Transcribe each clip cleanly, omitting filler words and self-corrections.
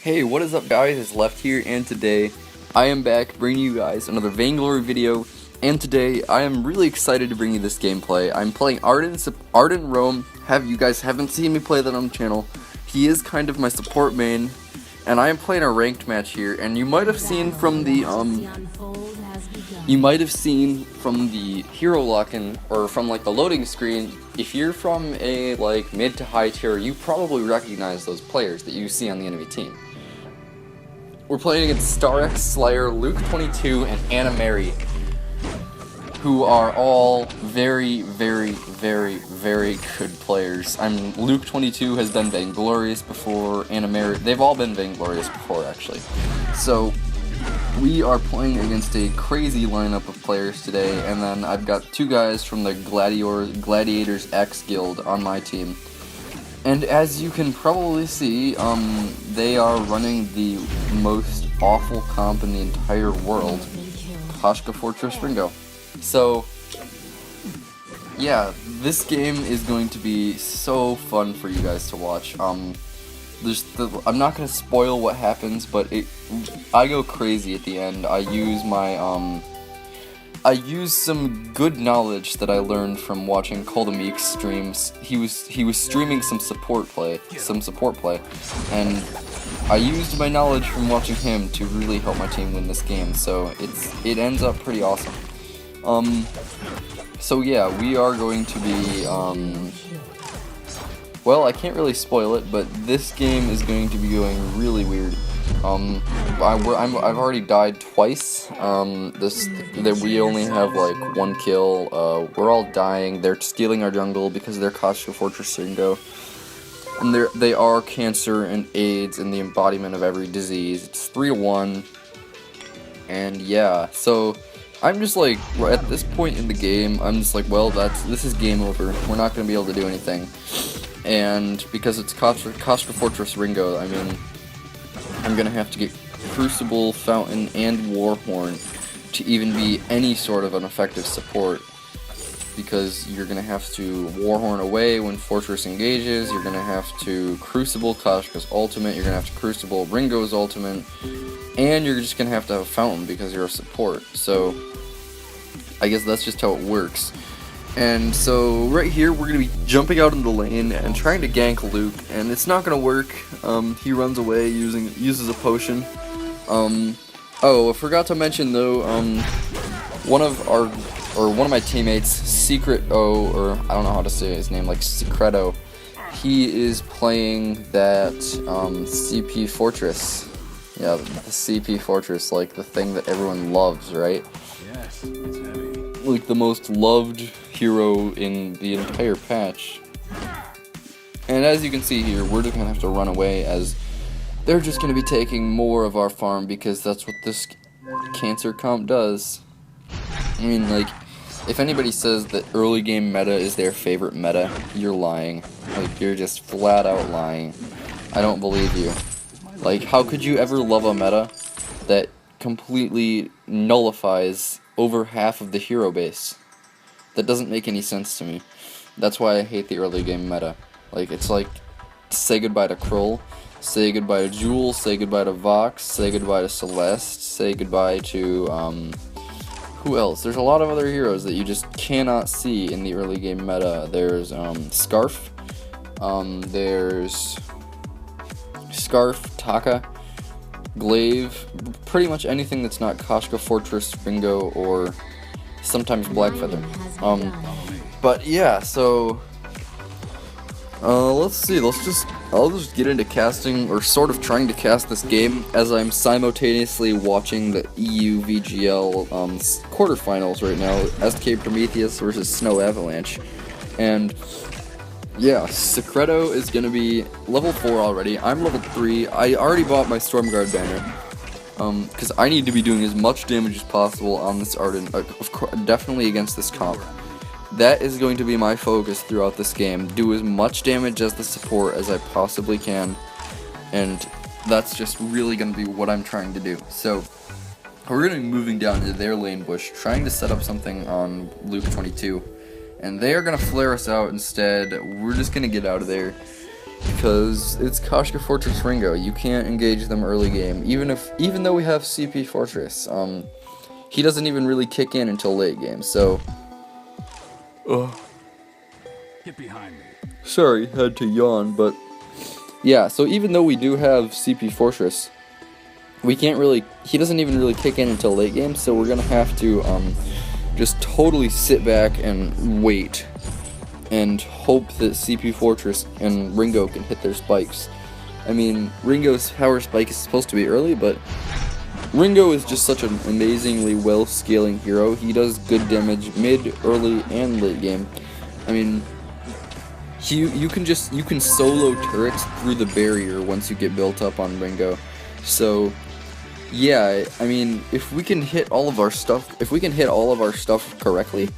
Hey, what is up guys, it's Left here, and today I am back bringing you guys another Vainglory video, and today I am really excited to bring you this gameplay. I'm playing Ardan Rome. You guys haven't seen me play that on the channel. He is kind of my support main, and I am playing a ranked match here, and you might have seen from the hero lock-in, or from like the loading screen. If you're from a like mid to high tier, you probably recognize those players that you see on the enemy team. We're playing against StarX, Slayer, Luke22, and Anna Mary, who are all very, very, very, very good players. Luke22 has been Vainglorious before, Anna Mary, they've all been Vainglorious before actually. So we are playing against a crazy lineup of players today, and then I've got two guys from the Gladiators X Guild on my team. And as you can probably see, they are running the most awful comp in the entire world, Koshka Fortress Ringo. So, yeah, this game is going to be so fun for you guys to watch. I'm not going to spoil what happens, but I go crazy at the end. I use some good knowledge that I learned from watching Koldemeek's streams. He was streaming some support play, and I used my knowledge from watching him to really help my team win this game. So it ends up pretty awesome. So yeah, we are going to be well, I can't really spoil it, but this game is going to be going really weird. I've already died twice. We only have like one kill. We're all dying. They're stealing our jungle because they're Koshka Fortress Ringo, and they are cancer and AIDS and the embodiment of every disease. It's 3-1, and yeah. So I'm just like, at this point in the game, I'm just like, well, this is game over. We're not gonna be able to do anything, and because it's Koshka Fortress Ringo, I mean, I'm gonna have to get Crucible, Fountain, and Warhorn to even be any sort of an effective support, because you're gonna have to Warhorn away when Fortress engages, you're gonna have to Crucible Koshka's ultimate, you're gonna have to Crucible Ringo's ultimate, and you're just gonna have to have Fountain because you're a support. So I guess that's just how it works. And so right here we're going to be jumping out in the lane and trying to gank Luke, and it's not going to work. He runs away, uses a potion. Oh, I forgot to mention though, one of my teammates, Secret O, or I don't know how to say his name, like Secreto, he is playing that CP Fortress. Yeah, the CP Fortress, like the thing that everyone loves, right? Yes, it's heavy. Like the most loved hero in the entire patch. And as you can see here, we're just gonna have to run away, as they're just gonna be taking more of our farm, because that's what this cancer comp does. I mean, like, if anybody says that early game meta is their favorite meta, you're lying. Like, you're just flat out lying. I don't believe you. Like, how could you ever love a meta that completely nullifies over half of the hero base? That doesn't make any sense to me. That's why I hate the early game meta. Like, it's like, say goodbye to Krull, say goodbye to Jewel, say goodbye to Vox, say goodbye to Celeste, say goodbye to, who else? There's a lot of other heroes that you just cannot see in the early game meta. There's, Scarf, there's Scarf, Taka, Glaive, pretty much anything that's not Koshka Fortress Ringo or sometimes Blackfeather. But yeah, so let's see, I'll just get into casting, or sort of trying to cast this game, as I'm simultaneously watching the EU VGL quarterfinals right now, SK Prometheus versus Snow Avalanche. And yeah, Secreto is gonna be level 4 already. I'm level 3. I already bought my Stormguard banner, because I need to be doing as much damage as possible on this Ardan, of course, definitely against this comp. That is going to be my focus throughout this game. Do as much damage as the support as I possibly can, and that's just really going to be what I'm trying to do. So, we're going to be moving down into their lane bush, trying to set up something on Luke22. And they are going to flare us out instead. We're just going to get out of there. because it's Koshka Fortress Ringo. You can't engage them early game, even though we have CP Fortress. He doesn't even really kick in until late game. So, Get behind me. sorry, had to yawn, but yeah. So even though we do have CP Fortress, we can't really. He doesn't even really kick in until late game. So we're gonna have to just totally sit back and wait, and hope that CP Fortress and Ringo can hit their spikes. I mean, Ringo's power spike is supposed to be early, but Ringo is just such an amazingly well-scaling hero. He does good damage mid, early, and late game. I mean, you can solo turrets through the barrier once you get built up on Ringo. So yeah, I mean, if we can hit all of our stuff correctly,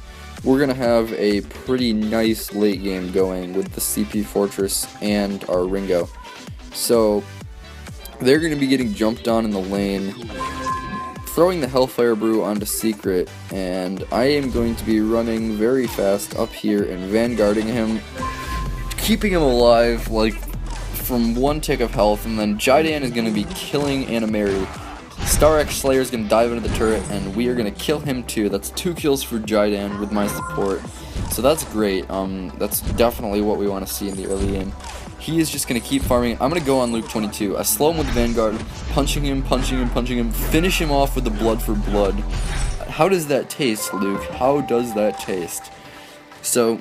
we're gonna have a pretty nice late game going with the CP Fortress and our Ringo. So they're gonna be getting jumped on in the lane, throwing the Hellfire Brew onto Secret, and I am going to be running very fast up here and vanguarding him, keeping him alive like from one tick of health, and then Jidan is gonna be killing Animary. Star X Slayer is going to dive into the turret, and we are going to kill him too. That's 2 kills for Jidan with my support. So that's great. That's definitely what we want to see in the early game. He is just going to keep farming. I'm going to go on Luke 22. I slow him with Vanguard, punching him, finish him off with the blood for blood. How does that taste, Luke? How does that taste? So,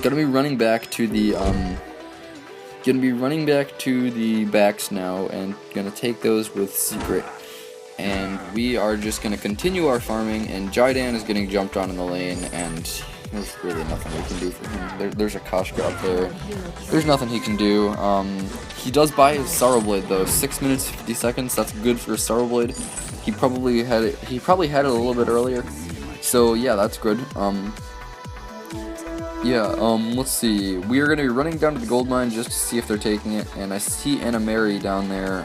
gonna be running back to the backs now, and gonna take those with Secret. And we are just going to continue our farming, and Jidan is getting jumped on in the lane, and there's really nothing we can do for him. There's a Koshka up there. There's nothing he can do. He does buy his Sorrow Blade though, 6 minutes 50 seconds. That's good for a Sorrow Blade. He probably had it a little bit earlier. So yeah, that's good. Let's see. We are going to be running down to the gold mine just to see if they're taking it, and I see Animary down there.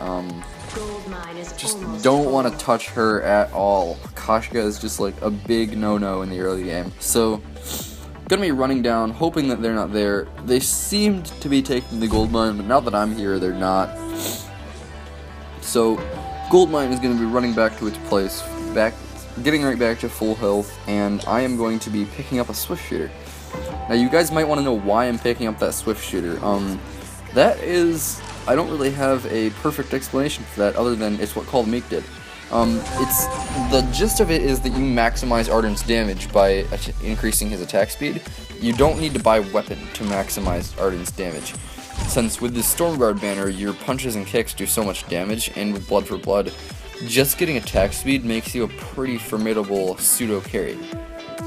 Just don't want to touch her at all. Koshka is just like a big no-no in the early game. So, gonna be running down, hoping that they're not there. They seemed to be taking the gold mine, but now that I'm here, they're not. So, gold mine is gonna be running back to its place, getting right back to full health, and I am going to be picking up a Swift Shooter. Now, you guys might want to know why I'm picking up that Swift Shooter. I don't really have a perfect explanation for that other than it's what Call Meek did. The gist of it is that you maximize Ardan's damage by increasing his attack speed. You don't need to buy weapon to maximize Ardan's damage. Since with the Stormguard banner, your punches and kicks do so much damage, and with Blood for Blood, just getting attack speed makes you a pretty formidable pseudo carry.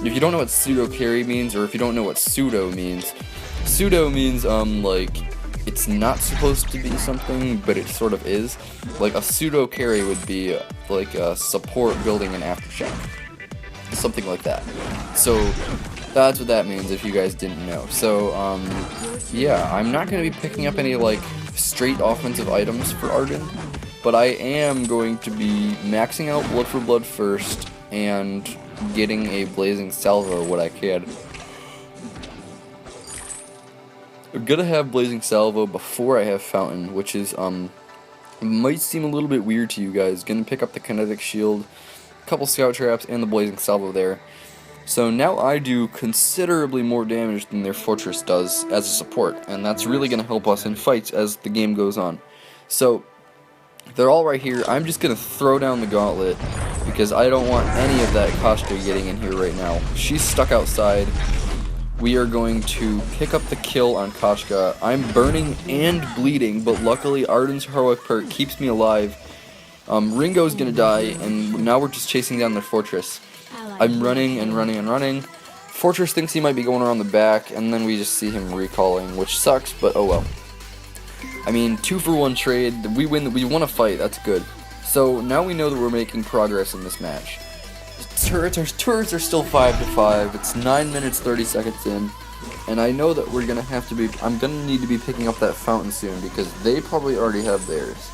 If you don't know what pseudo carry means, or if you don't know what pseudo means it's not supposed to be something, but it sort of is. Like, a pseudo carry would be like a support building an aftershock. Something like that. So, that's what that means if you guys didn't know. So, yeah, I'm not going to be picking up any, like, straight offensive items for Ardan, but I am going to be maxing out Blood for Blood first, and getting a Blazing Salvo when I can. I'm gonna have Blazing Salvo before I have Fountain, which is, might seem a little bit weird to you guys. Gonna pick up the Kinetic Shield, a couple Scout Traps, and the Blazing Salvo there. So now I do considerably more damage than their Fortress does as a support, and that's really gonna help us in fights as the game goes on. So, they're all right here. I'm just gonna throw down the gauntlet, because I don't want any of that Koshka getting in here right now. She's stuck outside. We are going to pick up the kill on Koshka. I'm burning and bleeding, but luckily Ardan's heroic perk keeps me alive. Ringo's gonna die, and now we're just chasing down their Fortress. I'm running and running and running. Fortress thinks he might be going around the back, and then we just see him recalling, which sucks, but oh well. I mean, 2-for-1 trade. We win. We won a fight. That's good. So now we know that we're making progress in this match. Turrets are still 5-5. It's 9 minutes 30 seconds in, and I know that I'm gonna need to be picking up that Fountain soon, because they probably already have theirs.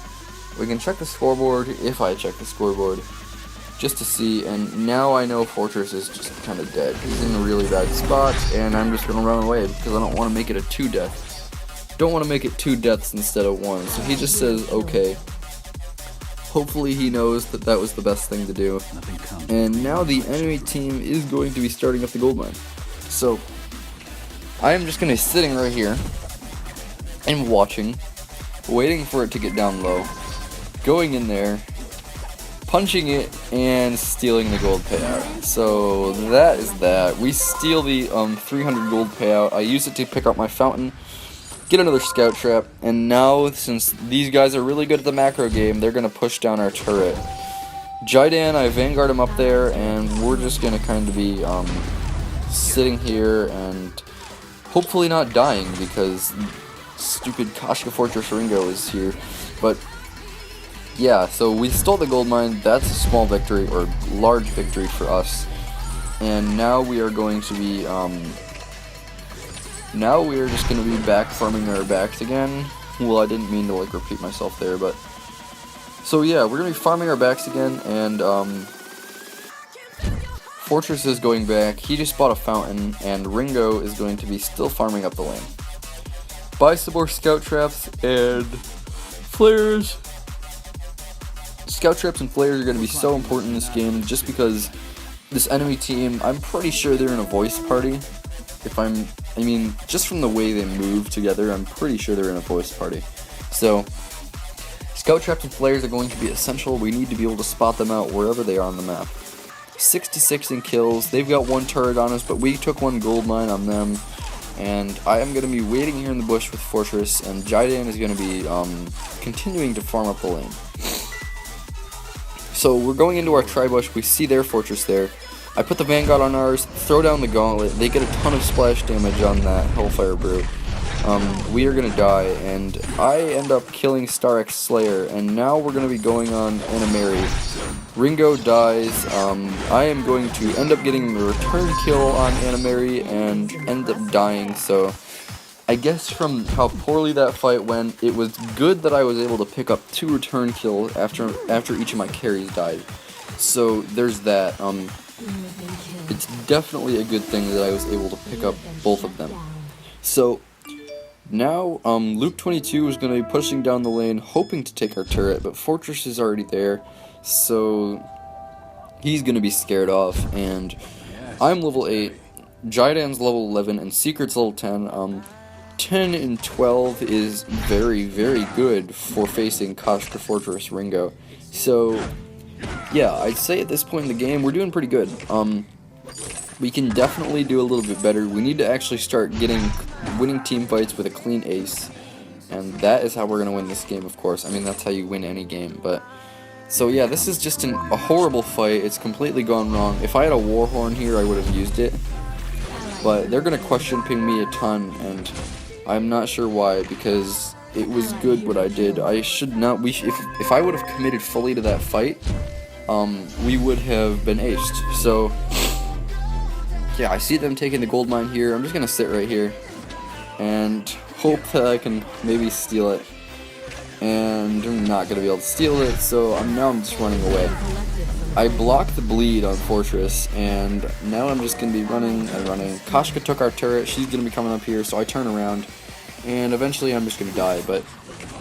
We can check the scoreboard if I check the scoreboard, just to see. And now I know Fortress is just kind of dead. He's in a really bad spot, and I'm just gonna run away because I don't want to make it a 2-death. don't want to make it 2 deaths instead of 1, so he just says okay. Hopefully he knows that that was the best thing to do. And now the enemy team is going to be starting up the gold mine. So I am just going to be sitting right here and watching, waiting for it to get down low, going in there, punching it, and stealing the gold payout. So that is that. We steal the 300 gold payout. I use it to pick up my fountain, get another scout trap, and now, since these guys are really good at the macro game, they're going to push down our turret. Jidan, I Vanguard him up there, and we're just going to kind of be sitting here and hopefully not dying because stupid Kashka Fortress Ringo is here. But yeah, so we stole the gold mine. That's a small victory, or large victory for us. And now we are going to be now we are just going to be back farming our backs again. Well, I didn't mean to like repeat myself there, but so yeah, we're going to be farming our backs again, and Fortress is going back. He just bought a fountain, and Ringo is going to be still farming up the lane. Buy some more scout traps and flares. Scout traps and flares are going to be so important in this game, just because this enemy team, I'm pretty sure they're in a voice party. I mean, just from the way they move together, I'm pretty sure they're in a voice party. So, scout traps and flares are going to be essential. We need to be able to spot them out wherever they are on the map. 66 in kills. They've got 1 turret on us, but we took 1 gold mine on them. And I am going to be waiting here in the bush with Fortress, and Jidan is going to be continuing to farm up the lane. So we're going into our tri-bush. We see their Fortress there. I put the Vanguard on ours, throw down the Gauntlet. They get a ton of splash damage on that Hellfire Brew. We are going to die, and I end up killing Starx Slayer, and now we're going to be going on Animary. Ringo dies. I am going to end up getting the return kill on Animary and end up dying, so I guess from how poorly that fight went, it was good that I was able to pick up 2 return kills after each of my carries died. So there's that. It's definitely a good thing that I was able to pick up both of them. So now Luke 22 is going to be pushing down the lane, hoping to take our turret, but Fortress is already there, so he's going to be scared off. And I'm level 8, Jidan's level 11, and Secret's level 10. 10 and 12 is very, very good for facing Kashka Fortress Ringo. So yeah, I'd say at this point in the game, we're doing pretty good. We can definitely do a little bit better. We need to actually start winning team fights with a clean ace, and that is how we're going to win this game, of course. I mean, that's how you win any game, but so yeah, this is just a horrible fight. It's completely gone wrong. If I had a Warhorn here, I would have used it, but they're going to question ping me a ton, and I'm not sure why, because it was good what I did. I should not. If I would have committed fully to that fight, we would have been aced. So yeah, I see them taking the gold mine here. I'm just gonna sit right here and hope that I can maybe steal it. And I'm not gonna be able to steal it, so now I'm just running away. I blocked the bleed on Fortress, and now I'm just gonna be running and running. Kashka took our turret. She's gonna be coming up here, so I turn around. And eventually I'm just going to die, but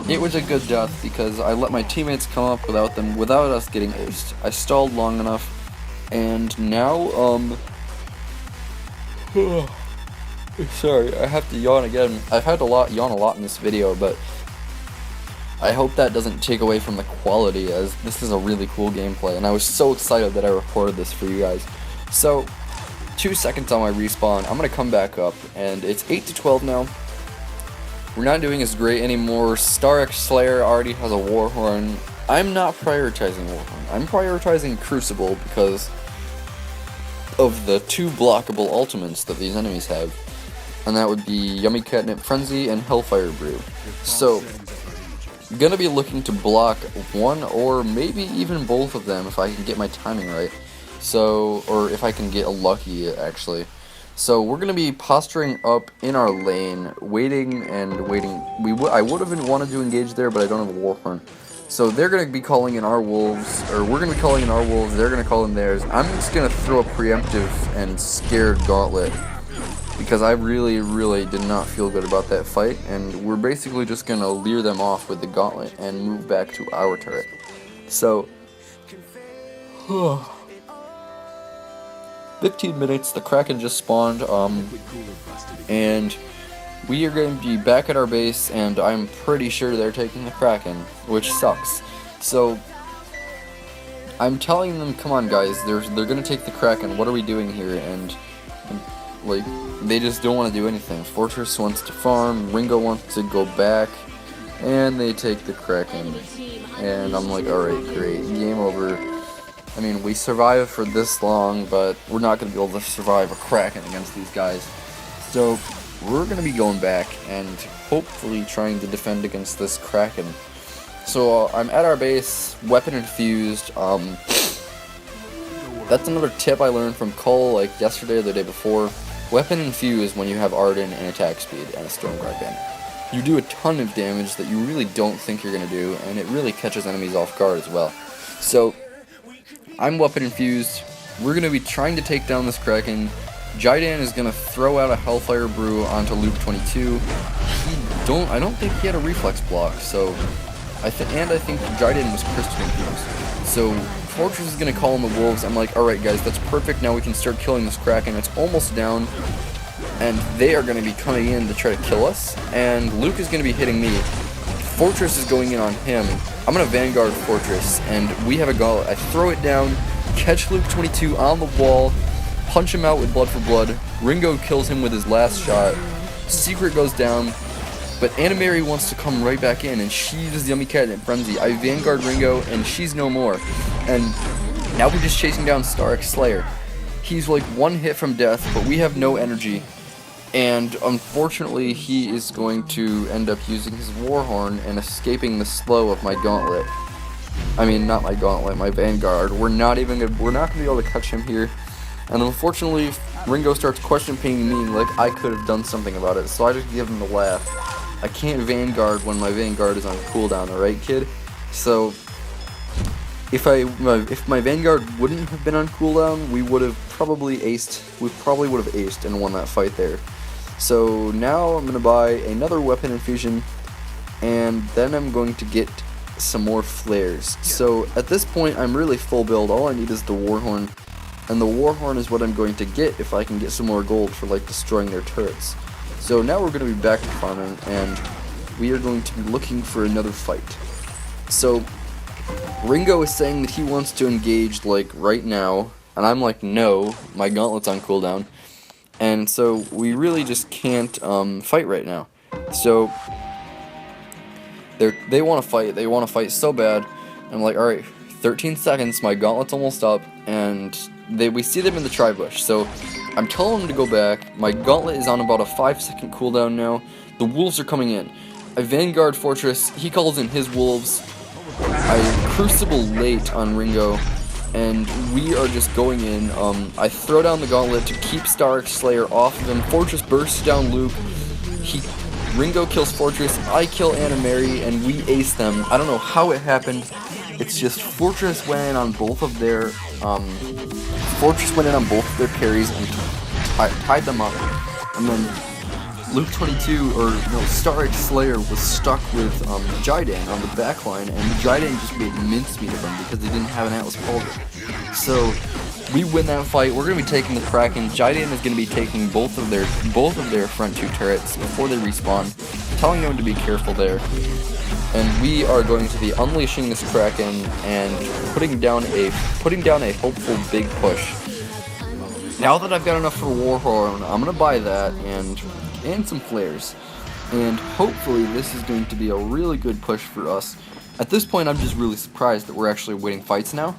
it was a good death because I let my teammates come up without us getting aced. I stalled long enough, and now, sorry, I have to yawn again. I've had to yawn a lot in this video, but I hope that doesn't take away from the quality, as this is a really cool gameplay, and I was so excited that I recorded this for you guys. So, 2 seconds on my respawn, I'm going to come back up, and it's 8-12 now. We're not doing as great anymore. Starx Slayer already has a Warhorn. I'm not prioritizing Warhorn. I'm prioritizing Crucible because of the 2 blockable ultimates that these enemies have. And that would be Yummy Catnip Frenzy and Hellfire Brew. So, I'm gonna be looking to block 1 or maybe even both of them if I can get my timing right. So, or if I can get lucky, actually. So we're going to be posturing up in our lane, waiting and waiting. I would have wanted to engage there, but I don't have a Warhorn. So they're going to be calling in our wolves, or we're going to be calling in our wolves, they're going to call in theirs. I'm just going to throw a preemptive and scared gauntlet because I really did not feel good about that fight, and we're basically just going to lure them off with the gauntlet and move back to our turret. So, 15 minutes, the Kraken just spawned, and we are going to be back at our base, and I'm pretty sure they're taking the Kraken, which sucks. So, I'm telling them, come on guys, they're going to take the Kraken, what are we doing here? And like, they just don't want to do anything. Fortress wants to farm, Ringo wants to go back, and they take the Kraken. And I'm like, alright, great, game over. I mean, we survived for this long, but we're not going to be able to survive a Kraken against these guys. So, we're going to be going back and hopefully trying to defend against this Kraken. So, I'm at our base, weapon infused. That's another tip I learned from Cole, like yesterday or the day before. Weapon infused when you have Ardan and attack speed and a Storm Kraken. You do a ton of damage that you really don't think you're going to do, and it really catches enemies off guard as well. So, I'm weapon infused. We're going to be trying to take down this Kraken. Jidan is going to throw out a Hellfire Brew onto Luke 22. I don't think he had a reflex block, so I think Jidan was crystal infused. So Fortress is going to call in the wolves. I'm like, alright guys, that's perfect. Now we can start killing this Kraken. It's almost down, and they are going to be coming in to try to kill us, and Luke is going to be hitting me. Fortress is going in on him. I'm going to Vanguard Fortress, and we have a gauntlet. I throw it down, catch Luke 22 on the wall, punch him out with Blood for Blood. Ringo kills him with his last shot. Secret goes down, but Anna Mary wants to come right back in, and she does Yummy Catnip Frenzy. I Vanguard Ringo, and she's no more. And now we're just chasing down Stark Slayer. He's like one hit from death, but we have no energy. And unfortunately, he is going to end up using his Warhorn and escaping the slow of my gauntlet. I mean, not my gauntlet, my Vanguard. We're not gonna be able to catch him here. And unfortunately, Ringo starts question pinging me like I could have done something about it. So I just give him the laugh. I can't Vanguard when my Vanguard is on cooldown, alright, kid? So if my Vanguard wouldn't have been on cooldown, we would have probably aced and won that fight there. So now I'm gonna buy another weapon infusion, and then I'm going to get some more flares. So at this point, I'm really full build. All I need is the Warhorn, and the Warhorn is what I'm going to get if I can get some more gold for like destroying their turrets. So now we're going to be back to farming, and we are going to be looking for another fight. So Ringo is saying that he wants to engage like right now, and I'm like, no, my gauntlet's on cooldown. And so we really just can't fight right now. So they want to fight so bad. I'm like, alright, 13 seconds, my gauntlet's almost up, and we see them in the tri-bush. So I'm telling them to go back. My gauntlet is on about a 5-second cooldown now. The wolves are coming in. I Vanguard Fortress, he calls in his wolves. I Crucible late on Ringo, and we are just going in. I throw down the gauntlet to keep Stark Slayer off of him. Fortress bursts down Luke. Ringo kills Fortress, I kill Anna Mary, and we ace them. I don't know how it happened. It's just Fortress went in on both of their carries and tied them up. And then Luke 22, or no, Stark Slayer was stuck with Jidan on the backline, and Jidan just made mincemeat of them because they didn't have an Atlas Pauldron. So we win that fight. We're going to be taking the Kraken. Jidan is going to be taking both of their front two turrets before they respawn, telling them to be careful there. And we are going to be unleashing this Kraken and putting down a hopeful big push. Now that I've got enough for Warhorn, I'm going to buy that and some flares. And hopefully this is going to be a really good push for us. At this point, I'm just really surprised that we're actually winning fights now.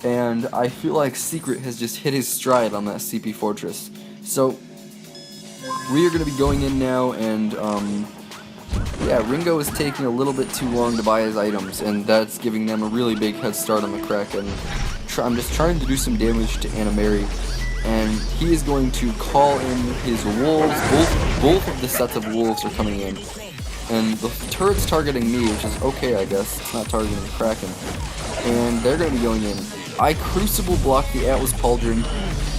And I feel like Secret has just hit his stride on that CP Fortress. So we are going to be going in now, and yeah, Ringo is taking a little bit too long to buy his items, and that's giving them a really big head start on the Kraken. I'm just trying to do some damage to Anna Mary, and he is going to call in his wolves. Both of the sets of wolves are coming in, and the turret's targeting me, which is okay, I guess. It's not targeting the Kraken, and they're going to be going in. I Crucible block the Atlas Pauldron.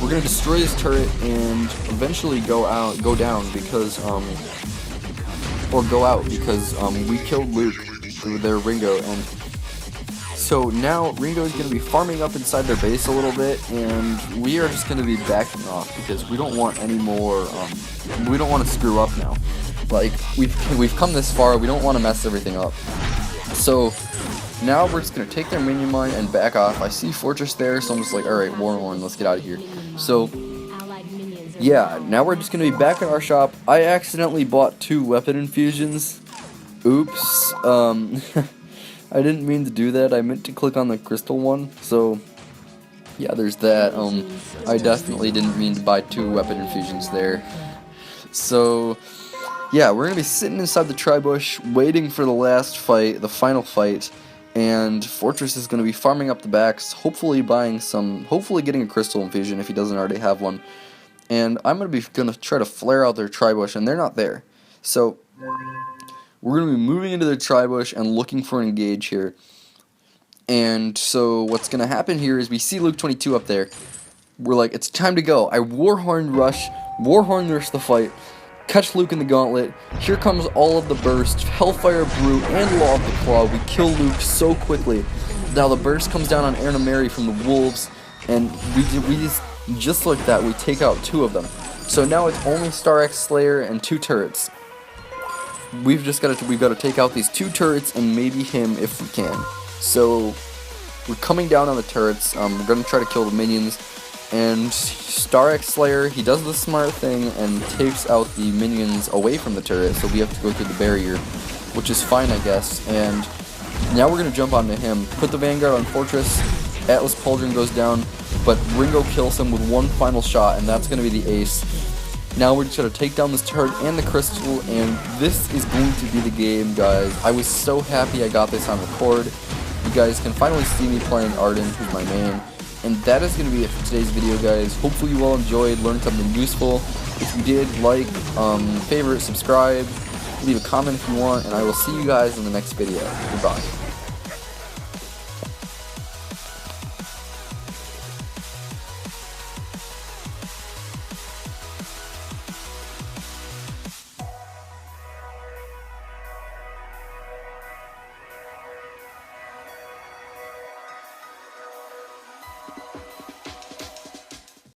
We're gonna destroy this turret and eventually go down because we killed Luke through their Ringo, and so now Ringo is gonna be farming up inside their base a little bit, and we are just gonna be backing off because we don't want any more. We don't want to screw up now. Like we've come this far, we don't want to mess everything up. So now we're just gonna take their minion mine and back off. I see Fortress there, so I'm just like, alright, Warhorn, let's get out of here. So yeah, now we're just gonna be back in our shop. I accidentally bought 2 weapon infusions. Oops. I didn't mean to do that. I meant to click on the crystal one. So yeah, there's that. I definitely didn't mean to buy 2 weapon infusions there. So yeah, we're gonna be sitting inside the tri-bush, waiting for the last fight, the final fight, and Fortress is gonna be farming up the backs, hopefully getting a crystal infusion if he doesn't already have one. And I'm gonna try to flare out their tri-bush, and they're not there. So we're gonna be moving into their tri-bush and looking for an engage here. And so what's gonna happen here is we see Luke 22 up there. We're like, it's time to go. I Warhorn rush the fight, catch Luke in the gauntlet. Here comes all of the burst, Hellfire Brute, and Law of the Claw. We kill Luke so quickly. Now the burst comes down on Ardan Mary from the wolves, and we just like that, we take out 2 of them. So now it's only Star X Slayer and 2 turrets. We've got to take out these 2 turrets and maybe him if we can. So we're coming down on the turrets. We're gonna try to kill the minions. And Star X Slayer, he does the smart thing and takes out the minions away from the turret, so we have to go through the barrier, which is fine, I guess. And now we're going to jump onto him, put the Vanguard on Fortress, Atlas Pauldron goes down, but Ringo kills him with 1 final shot, and that's going to be the ace. Now we're just going to take down this turret and the crystal, and this is going to be the game, guys. I was so happy I got this on record. You guys can finally see me playing Ardan, who's my main. And that is going to be it for today's video, guys. Hopefully you all enjoyed, learned something useful. If you did, like, favorite, subscribe, leave a comment if you want, and I will see you guys in the next video. Goodbye.